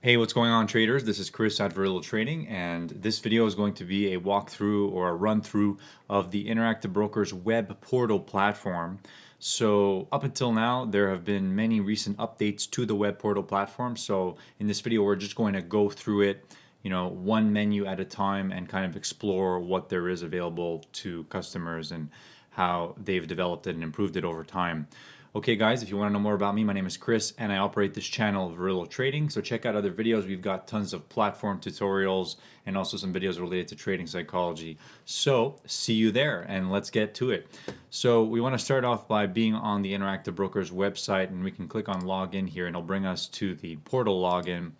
Hey, what's going on, traders? This is Chris at VerrilloTrading, and this video is going to be a walkthrough or a run through of the Interactive Brokers web portal platform. So up until now, there have been many recent updates to the web portal platform. So in this video, we're just going to go through it, one menu at a time and kind of explore what there is available to customers and how they've developed it and improved it over time. Okay guys, if you want to know more about me, my name is Chris and I operate this channel, VerrilloTrading. So check out other videos. We've got tons of platform tutorials and also some videos related to trading psychology. So see you there and let's get to it. So we want to start off by being on the Interactive Brokers website, and we can click on login here and it'll bring us to the portal login.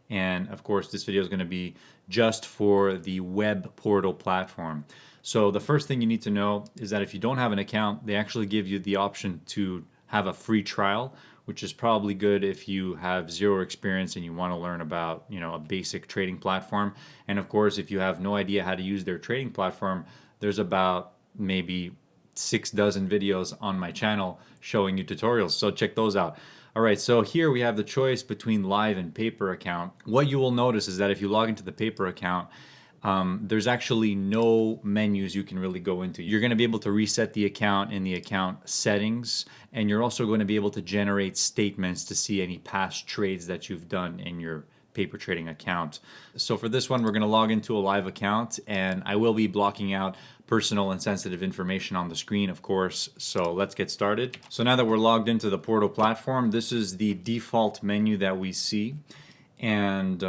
And of course, this video is going to be just for the web portal platform. So the first thing you need to know is that if you don't have an account, they actually give you the option to have a free trial, which is probably good if you have zero experience and you want to learn about, a basic trading platform. And of course, if you have no idea how to use their trading platform, there's about maybe 6 dozen videos on my channel showing you tutorials. So check those out. All right, so here we have the choice between live and paper account. What you will notice is that if you log into the paper account, there's actually no menus you can really go into. You're going to be able to reset the account in the account settings, and you're also going to be able to generate statements to see any past trades that you've done in your paper trading account. So for this one, we're going to log into a live account, and I will be blocking out personal and sensitive information on the screen, of course. So let's get started. So now that we're logged into the portal platform, this is the default menu that we see. And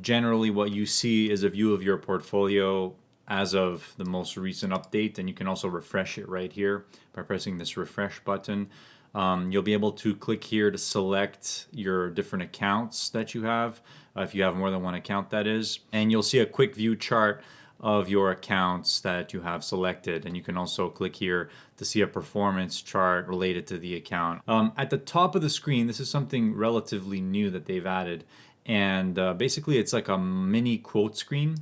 generally what you see is a view of your portfolio as of the most recent update, and you can also refresh it right here by pressing this refresh button. You'll be able to click here to select your different accounts that you have, if you have more than one account, that is, and you'll see a quick view chart of your accounts that you have selected, and you can also click here to see a performance chart related to the account. At the top of the screen, this is something relatively new that they've added, and basically it's like a mini quote screen.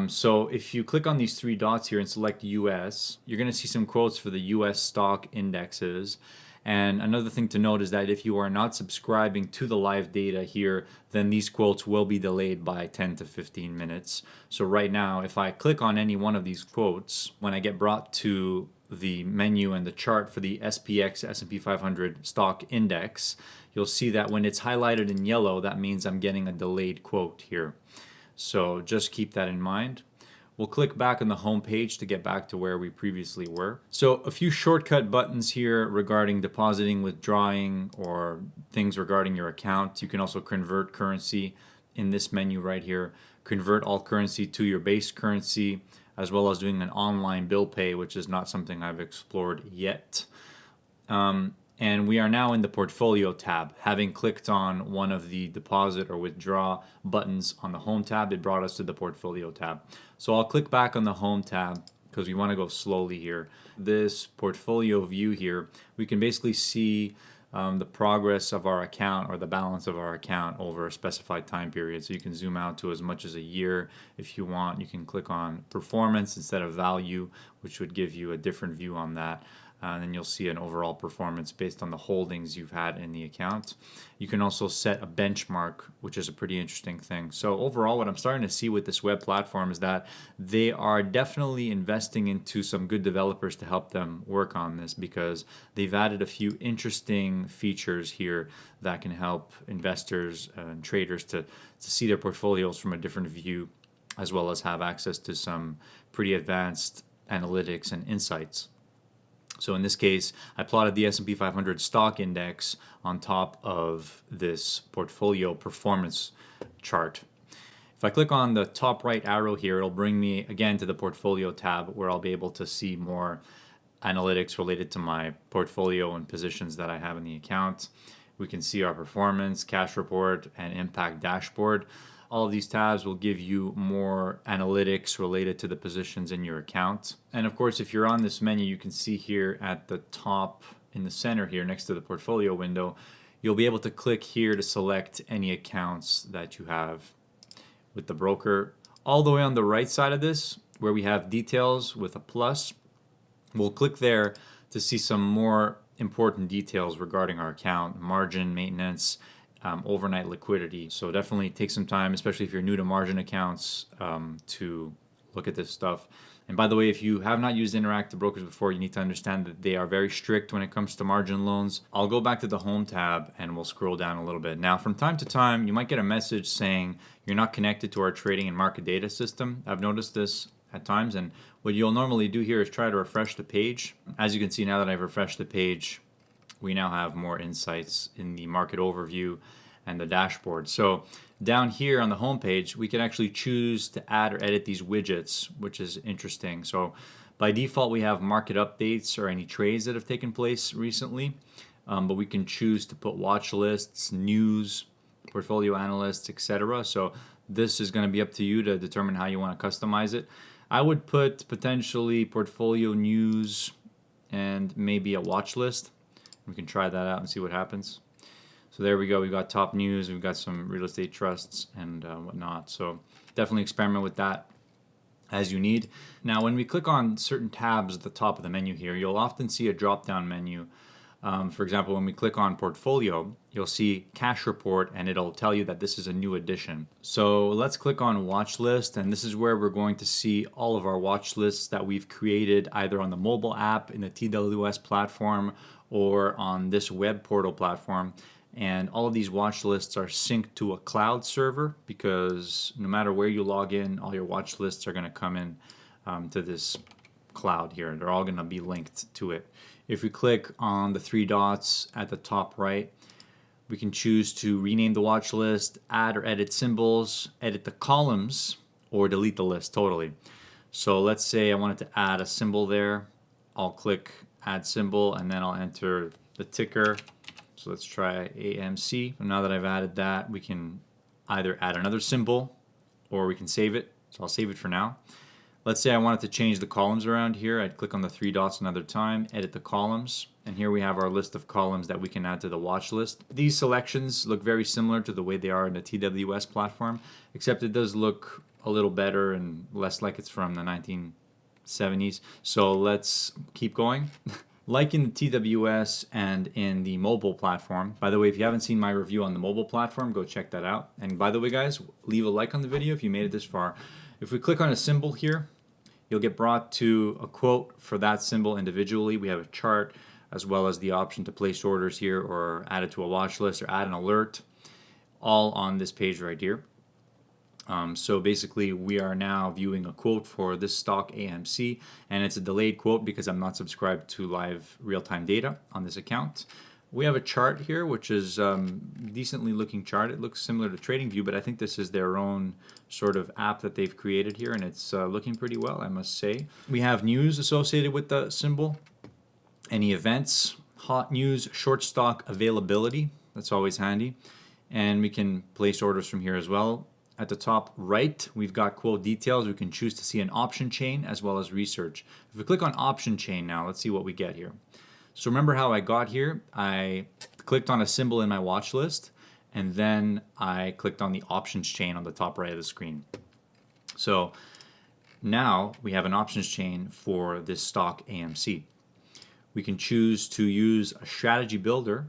So if you click on these 3 dots here and select US, you're going to see some quotes for the US stock indexes. And another thing to note is that if you are not subscribing to the live data here, then these quotes will be delayed by 10 to 15 minutes. So right now, if I click on any one of these quotes, when I get brought to the menu and the chart for the SPX S&P 500 stock index, you'll see that when it's highlighted in yellow, that means I'm getting a delayed quote here. So just keep that in mind. We'll click back on the home page to get back to where we previously were. So a few shortcut buttons here regarding depositing, withdrawing, or things regarding your account. You can also convert currency in this menu right here. Convert all currency to your base currency, as well as doing an online bill pay, which is not something I've explored yet. And we are now in the portfolio tab. Having clicked on one of the deposit or withdraw buttons on the home tab, it brought us to the portfolio tab. So I'll click back on the home tab because we want to go slowly here. This portfolio view here, we can basically see the progress of our account or the balance of our account over a specified time period. So you can zoom out to as much as a year if you want. You can click on performance instead of value, which would give you a different view on that. And then you'll see an overall performance based on the holdings you've had in the account. You can also set a benchmark, which is a pretty interesting thing. So overall, what I'm starting to see with this web platform is that they are definitely investing into some good developers to help them work on this, because they've added a few interesting features here that can help investors and traders to see their portfolios from a different view, as well as have access to some pretty advanced analytics and insights. So in this case, I plotted the S&P 500 stock index on top of this portfolio performance chart. If I click on the top right arrow here, it'll bring me again to the portfolio tab, where I'll be able to see more analytics related to my portfolio and positions that I have in the account. We can see our performance, cash report, and impact dashboard. All of these tabs will give you more analytics related to the positions in your account. And of course, if you're on this menu, you can see here at the top in the center here next to the portfolio window, you'll be able to click here to select any accounts that you have with the broker. All the way on the right side of this, where we have details with a plus, we'll click there to see some more important details regarding our account: margin, maintenance, overnight liquidity. So definitely take some time, especially if you're new to margin accounts, to look at this stuff. And by the way, if you have not used Interactive Brokers before, you need to understand that they are very strict when it comes to margin loans. I'll go back to the Home tab and we'll scroll down a little bit. Now, from time to time, you might get a message saying you're not connected to our trading and market data system. I've noticed this at times, and what you'll normally do here is try to refresh the page. As you can see, now that I've refreshed the page, we now have more insights in the market overview and the dashboard. So down here on the home page, we can actually choose to add or edit these widgets, which is interesting. So by default, we have market updates or any trades that have taken place recently, but we can choose to put watch lists, news, portfolio analysts, etc. So this is going to be up to you to determine how you want to customize it. I would put potentially portfolio news and maybe a watch list. We can try that out and see what happens. So there we go. We've got top news. We've got some real estate trusts and whatnot. So definitely experiment with that as you need. Now, when we click on certain tabs at the top of the menu here, you'll often see a drop-down menu. For example, when we click on portfolio, you'll see cash report and it'll tell you that this is a new addition. So let's click on watch list, and this is where we're going to see all of our watch lists that we've created either on the mobile app in the TWS platform or on this web portal platform. And all of these watch lists are synced to a cloud server because no matter where you log in, all your watch lists are going to come in to this cloud here. They're all going to be linked to it. If we click on the three dots at the top right, we can choose to rename the watch list, add or edit symbols, edit the columns, or delete the list totally. So let's say I wanted to add a symbol there. I'll click add symbol and then I'll enter the ticker. So let's try AMC. Now that I've added that, we can either add another symbol or we can save it. So I'll save it for now. Let's say I wanted to change the columns around here. I'd click on the three dots another time, edit the columns, and here we have our list of columns that we can add to the watch list. These selections look very similar to the way they are in the TWS platform, except it does look a little better and less like it's from the 1970s. So let's keep going. Like in the TWS and in the mobile platform. By the way, if you haven't seen my review on the mobile platform, go check that out. And by the way, guys, leave a like on the video if you made it this far. If we click on a symbol here, you'll get brought to a quote for that symbol individually. We have a chart as well as the option to place orders here or add it to a watch list or add an alert, all on this page right here. So basically we are now viewing a quote for this stock AMC, and it's a delayed quote because I'm not subscribed to live real-time data on this account. We have a chart here, which is decently looking chart. It looks similar to TradingView, but I think this is their own sort of app that they've created here, and it's looking pretty well, I must say. We have news associated with the symbol, any events, hot news, short stock availability. That's always handy. And we can place orders from here as well. At the top right, we've got quote details. We can choose to see an option chain as well as research. If we click on option chain now, let's see what we get here. So remember how I got here? I clicked on a symbol in my watch list, and then I clicked on the options chain on the top right of the screen. So now we have an options chain for this stock AMC. We can choose to use a strategy builder,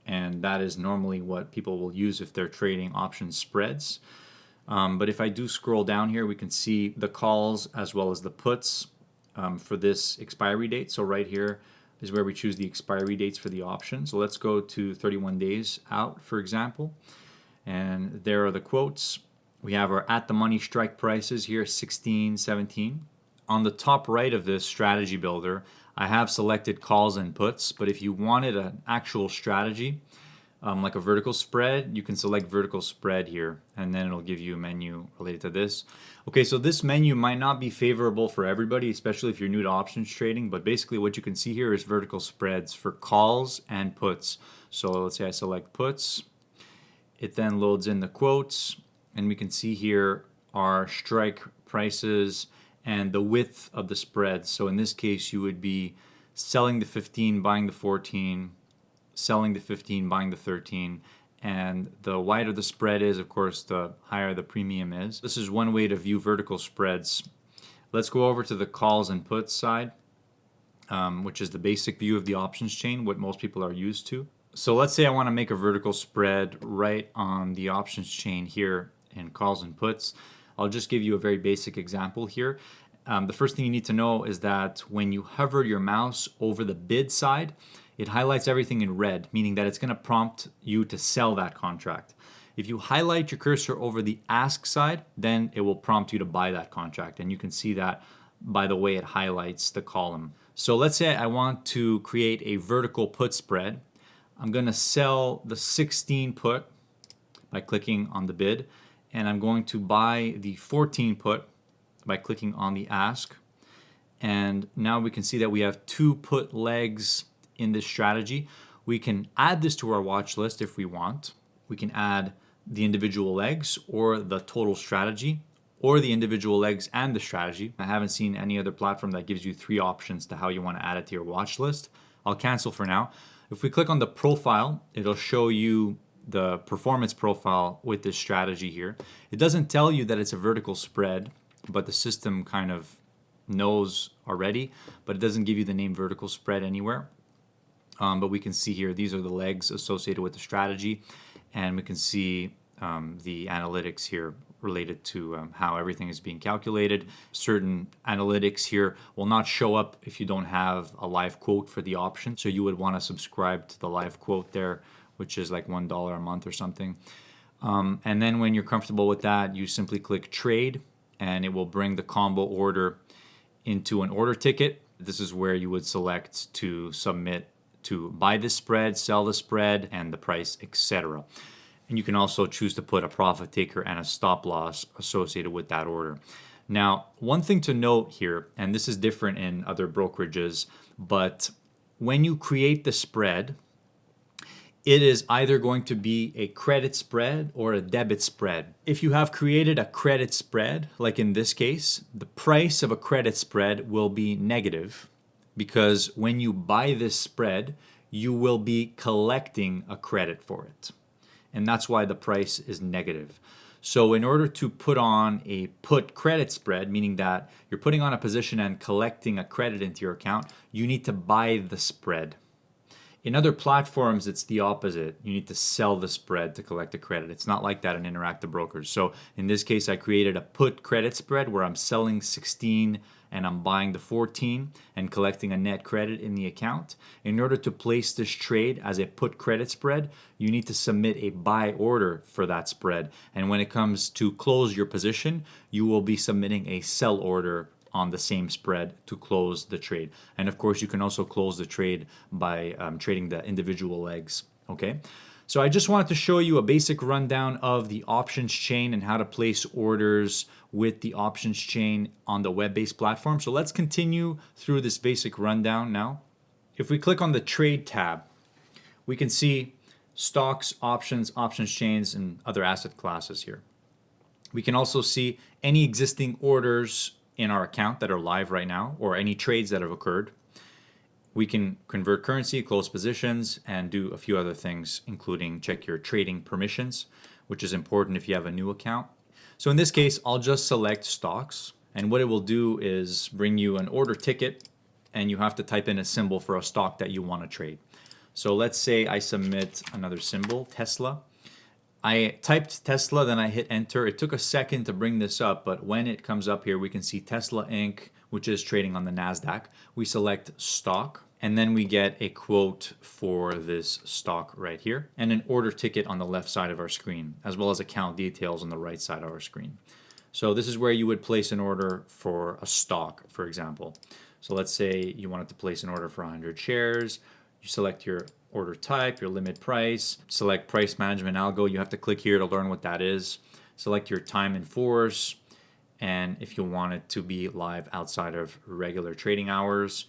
and that is normally what people will use if they're trading option spreads. But if I do scroll down here, we can see the calls as well as the puts for this expiry date. So right here is where we choose the expiry dates for the option. So let's go to 31 days out, for example. And there are the quotes. We have our at the money strike prices here, 16, 17. On the top right of this strategy builder, I have selected calls and puts, but if you wanted an actual strategy, like a vertical spread, you can select vertical spread here, and then it'll give you a menu related to this. Okay, so this menu might not be favorable for everybody, especially if you're new to options trading, but basically what you can see here is vertical spreads for calls and puts. So let's say I select puts, it then loads in the quotes, and we can see here our strike prices and the width of the spread. So in this case, you would be selling the 15, buying the 14, selling the 15, buying the 13, and the wider the spread is, of course, the higher the premium is. This is one way to view vertical spreads. Let's go over to the calls and puts side, which is the basic view of the options chain, what most people are used to. So let's say I want to make a vertical spread right on the options chain here in calls and puts. I'll just give you a very basic example here. The first thing you need to know is that when you hover your mouse over the bid side, it highlights everything in red, meaning that it's going to prompt you to sell that contract. If you highlight your cursor over the ask side, then it will prompt you to buy that contract. And you can see that by the way it highlights the column. So let's say I want to create a vertical put spread. I'm going to sell the 16 put by clicking on the bid, and I'm going to buy the 14 put by clicking on the ask. And now we can see that we have 2 put legs in this strategy. We can add this to our watch list if we want. We can add the individual legs or the total strategy, or the individual legs and the strategy. I haven't seen any other platform that gives you 3 options to how you want to add it to your watch list. I'll cancel for now. If we click on the profile, it'll show you the performance profile with this strategy here. It doesn't tell you that it's a vertical spread, but the system kind of knows already, but it doesn't give you the name vertical spread anywhere. But we can see here, these are the legs associated with the strategy, and we can see the analytics here related to how everything is being calculated. Certain analytics here will not show up if you don't have a live quote for the option. So you would want to subscribe to the live quote there, which is like $1 a month or something. And then when you're comfortable with that, you simply click trade, and it will bring the combo order into an order ticket. This is where you would select to submit to buy this spread, sell the spread, and the price, etc. And you can also choose to put a profit taker and a stop loss associated with that order. Now, one thing to note here, and this is different in other brokerages, but when you create the spread, it is either going to be a credit spread or a debit spread. If you have created a credit spread, like in this case, the price of a credit spread will be negative, because when you buy this spread, you will be collecting a credit for it. And that's why the price is negative. So in order to put on a put credit spread, meaning that you're putting on a position and collecting a credit into your account, you need to buy the spread. In other platforms, it's the opposite. You need to sell the spread to collect a credit. It's not like that in Interactive Brokers. So in this case, I created a put credit spread where I'm selling 16 and I'm buying the 14 and collecting a net credit in the account. In order to place this trade as a put credit spread, you need to submit a buy order for that spread. And when it comes to close your position, you will be submitting a sell order on the same spread to close the trade. And of course, you can also close the trade by trading the individual legs. Okay. So I just wanted to show you a basic rundown of the options chain and how to place orders with the options chain on the web-based platform. So let's continue through this basic rundown now. If we click on the trade tab, we can see stocks, options, options chains, and other asset classes here. We can also see any existing orders in our account that are live right now, or any trades that have occurred. We can convert currency, close positions, and do a few other things, including check your trading permissions, which is important if you have a new account. So in this case, I'll just select stocks, and what it will do is bring you an order ticket, and you have to type in a symbol for a stock that you want to trade. So let's say I submit another symbol, Tesla. I typed Tesla, then I hit enter. It took a second to bring this up, but when it comes up here, we can see Tesla Inc., which is trading on the NASDAQ. We select stock, and then we get a quote for this stock right here, and an order ticket on the left side of our screen, as well as account details on the right side of our screen. So this is where you would place an order for a stock, for example. So let's say you wanted to place an order for 100 shares. You select your order type, your limit price, select price management algo. You have to click here to learn what that is. Select your time in force, and if you want it to be live outside of regular trading hours.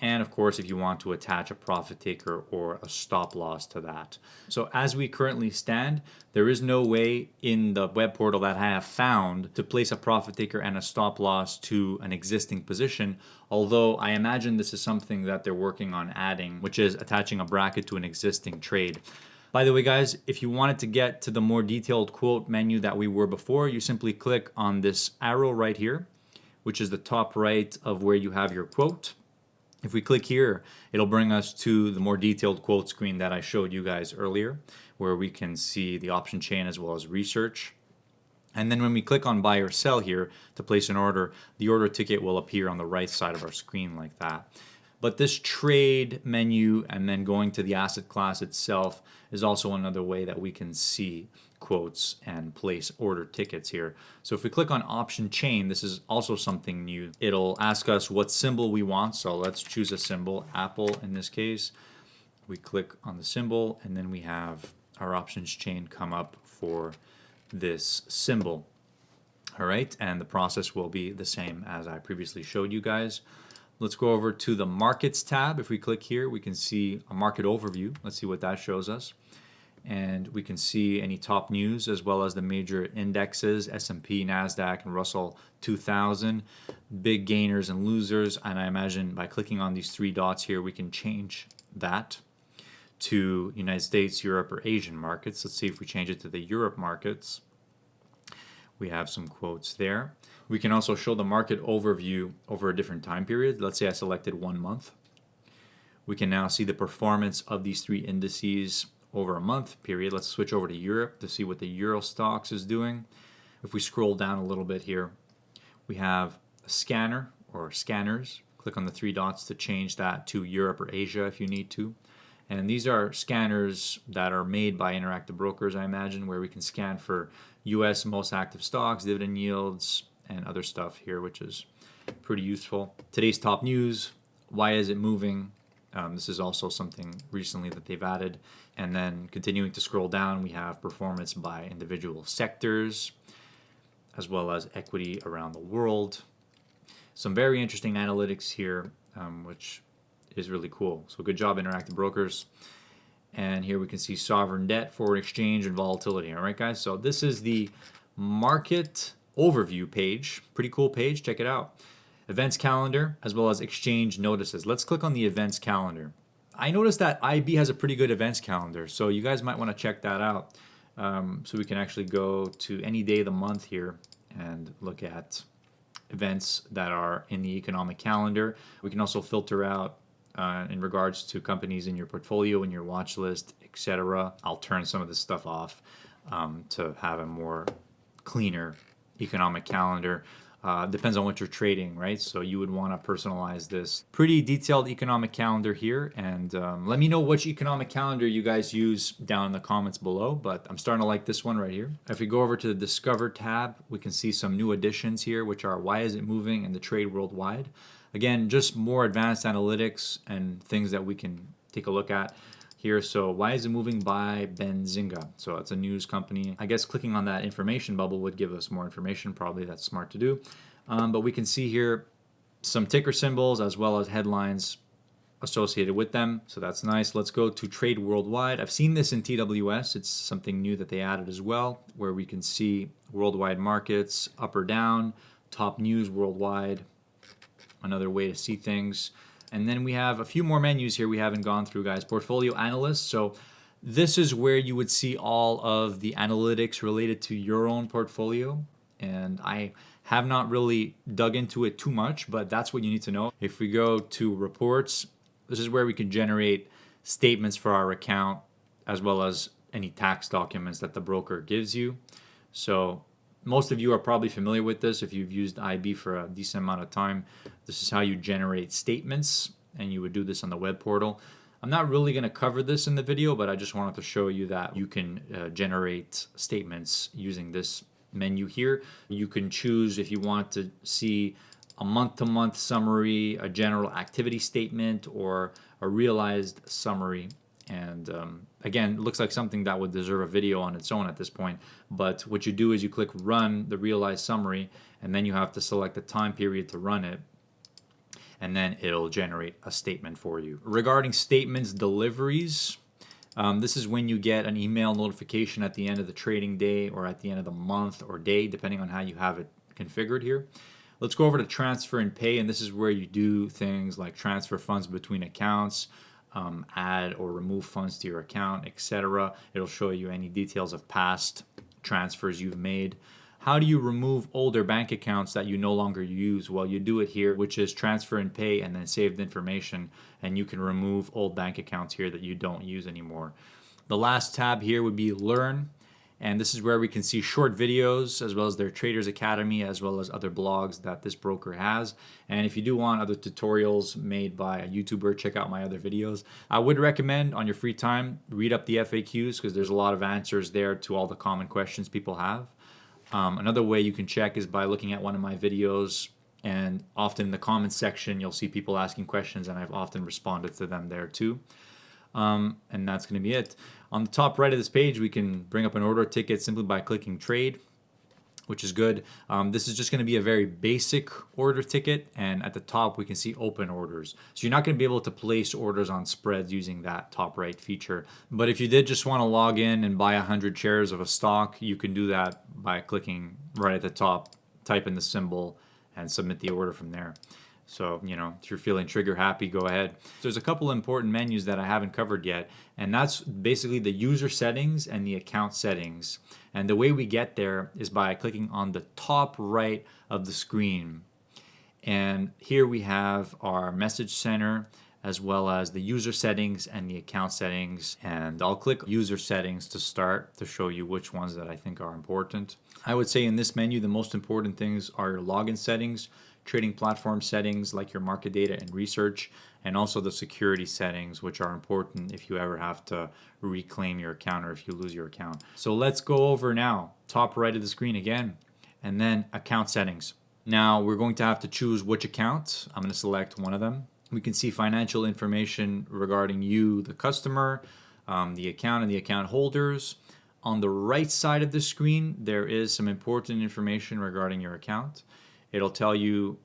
And of course, if you want to attach a profit taker or a stop loss to that. So as we currently stand, there is no way in the web portal that I have found to place a profit taker and a stop loss to an existing position. Although I imagine this is something that they're working on adding, which is attaching a bracket to an existing trade. By the way, guys, if you wanted to get to the more detailed quote menu that we were before, you simply click on this arrow right here, which is the top right of where you have your quote. If we click here, it'll bring us to the more detailed quote screen that I showed you guys earlier, where we can see the option chain as well as research. And then when we click on buy or sell here to place an order, the order ticket will appear on the right side of our screen like that. But this trade menu and then going to the asset class itself is also another way that we can see quotes and place order tickets here. So if we click on option chain, this is also something new. It'll ask us what symbol we want. So let's choose a symbol, Apple in this case. We click on the symbol and then we have our options chain come up for this symbol. All right, and the process will be the same as I previously showed you guys. Let's go over to the markets tab. If we click here, we can see a market overview. Let's see what that shows us. And we can see any top news as well as the major indexes, S&P, NASDAQ, and Russell 2000, big gainers and losers. And I imagine by clicking on these three dots here, we can change that to United States, Europe, or Asian markets. Let's see if we change it to the Europe markets. We have some quotes there. We can also show the market overview over a different time period. Let's say I selected 1 month. We can now see the performance of these three indices over a month period. Let's switch over to Europe to see what the Euro Stoxx is doing. If we scroll down a little bit here, we have a scanner or scanners. Click on the three dots to change that to Europe or Asia if you need to. And these are scanners that are made by Interactive Brokers, I imagine, where we can scan for US most active stocks, dividend yields, and other stuff here, which is pretty useful. Today's top news, why is it moving? This is also something recently that they've added. And then continuing to scroll down, we have performance by individual sectors, as well as equity around the world. Some very interesting analytics here, which is really cool. So good job, Interactive Brokers. And here we can see sovereign debt, foreign exchange, and volatility. All right, guys. So this is the market overview page. Pretty cool page. Check it out. Events calendar, as well as exchange notices. Let's click on the events calendar. I noticed that IB has a pretty good events calendar, so you guys might want to check that out. So we can actually go to any day of the month here and look at events that are in the economic calendar. We can also filter out in regards to companies in your portfolio, in your watch list, etc. I'll turn some of this stuff off to have a more cleaner economic calendar. Depends on what you're trading, right? So you would want to personalize this. Pretty detailed economic calendar here. And let me know which economic calendar you guys use down in the comments below. But I'm starting to like this one right here. If we go over to the Discover tab, we can see some new additions here, which are why is it moving and the trade worldwide. Again, just more advanced analytics and things that we can take a look at here. So why is it moving by Benzinga? So it's a news company. I guess clicking on that information bubble would give us more information. Probably that's smart to do. But we can see here some ticker symbols as well as headlines associated with them. So that's nice. Let's go to Trade Worldwide. I've seen this in TWS. It's something new that they added as well, where we can see worldwide markets up or down, top news worldwide, another way to see things. And then we have a few more menus here we haven't gone through, guys. Portfolio Analyst. So this is where you would see all of the analytics related to your own portfolio. And I have not really dug into it too much, but that's what you need to know. If we go to Reports, this is where we can generate statements for our account, as well as any tax documents that the broker gives you. So most of you are probably familiar with this if you've used IB for a decent amount of time. This is how you generate statements, and you would do this on the web portal. I'm not really going to cover this in the video, but I just wanted to show you that you can generate statements using this menu here. You can choose if you want to see a month-to-month summary, a general activity statement, or a realized summary. And again, it looks like something that would deserve a video on its own at this point. But what you do is you click Run the Realized Summary, and then you have to select the time period to run it. And then it'll generate a statement for you. Regarding statements deliveries, this is when you get an email notification at the end of the trading day or at the end of the month or day, depending on how you have it configured here. Let's go over to Transfer and Pay, and this is where you do things like transfer funds between accounts, add or remove funds to your account, etc. It'll show you any details of past transfers you've made, How do you remove older bank accounts that you no longer use? Well, you do it here, which is transfer and pay and then saved information. And you can remove old bank accounts here that you don't use anymore. The last tab here would be Learn. And this is where we can see short videos as well as their Traders Academy as well as other blogs that this broker has. And if you do want other tutorials made by a YouTuber, check out my other videos. I would recommend on your free time, read up the FAQs because there's a lot of answers there to all the common questions people have. Another way you can check is by looking at one of my videos, and often in the comments section you'll see people asking questions and I've often responded to them there too. And that's going to be it. On the top right of this page, we can bring up an order ticket simply by clicking trade, which is good. This is just going to be a very basic order ticket, and at the top we can see open orders. So you're not going to be able to place orders on spreads using that top right feature. But if you did just want to log in and buy 100 shares of a stock, you can do that by clicking right at the top, type in the symbol, and submit the order from there. So, if you're feeling trigger happy, go ahead. There's a couple important menus that I haven't covered yet, and that's basically the user settings and the account settings. And the way we get there is by clicking on the top right of the screen. And here we have our message center as well as the user settings and the account settings. And I'll click user settings to start to show you which ones that I think are important. I would say in this menu, the most important things are your login settings, trading platform settings like your market data and research, and also the security settings, which are important if you ever have to reclaim your account or if you lose your account. So let's go over now, top right of the screen again, and then account settings. Now we're going to have to choose which account. I'm going to select one of them. We can see financial information regarding you, the customer, the account and the account holders. On the right side of the screen, there is some important information regarding your account. It'll tell you,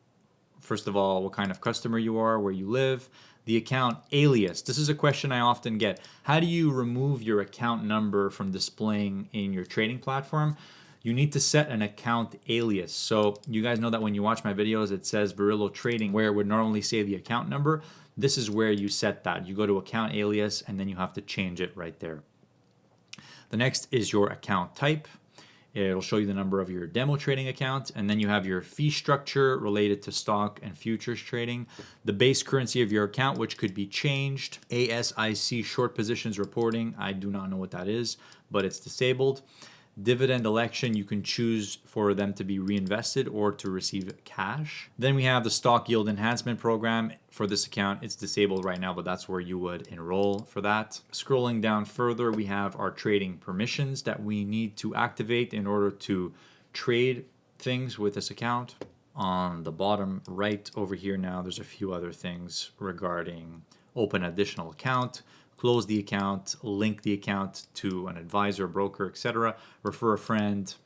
first of all, what kind of customer you are, where you live, the account alias. This is a question I often get. How do you remove your account number from displaying in your trading platform? You need to set an account alias. So you guys know that when you watch my videos, it says VerrilloTrading, where it would normally say the account number. This is where you set that. You go to account alias, and then you have to change it right there. The next is your account type. It'll show you the number of your demo trading account, and then you have your fee structure related to stock and futures trading, the base currency of your account, which could be changed, ASIC short positions reporting. I do not know what that is, but it's disabled. Dividend election, you can choose for them to be reinvested or to receive cash. Then we have the stock yield enhancement program. For this account, it's disabled right now, but that's where you would enroll for that. Scrolling down further, we have our trading permissions that we need to activate in order to trade things with this account. On the bottom right over here now, there's a few other things regarding open additional account, close the account, link the account to an advisor, broker, etc., refer a friend,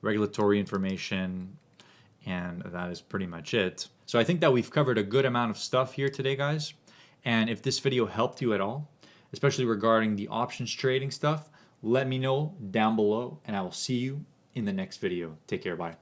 regulatory information, and that is pretty much it. So I think that we've covered a good amount of stuff here today, guys. And if this video helped you at all, especially regarding the options trading stuff, let me know down below, and I will see you in the next video. Take care, bye.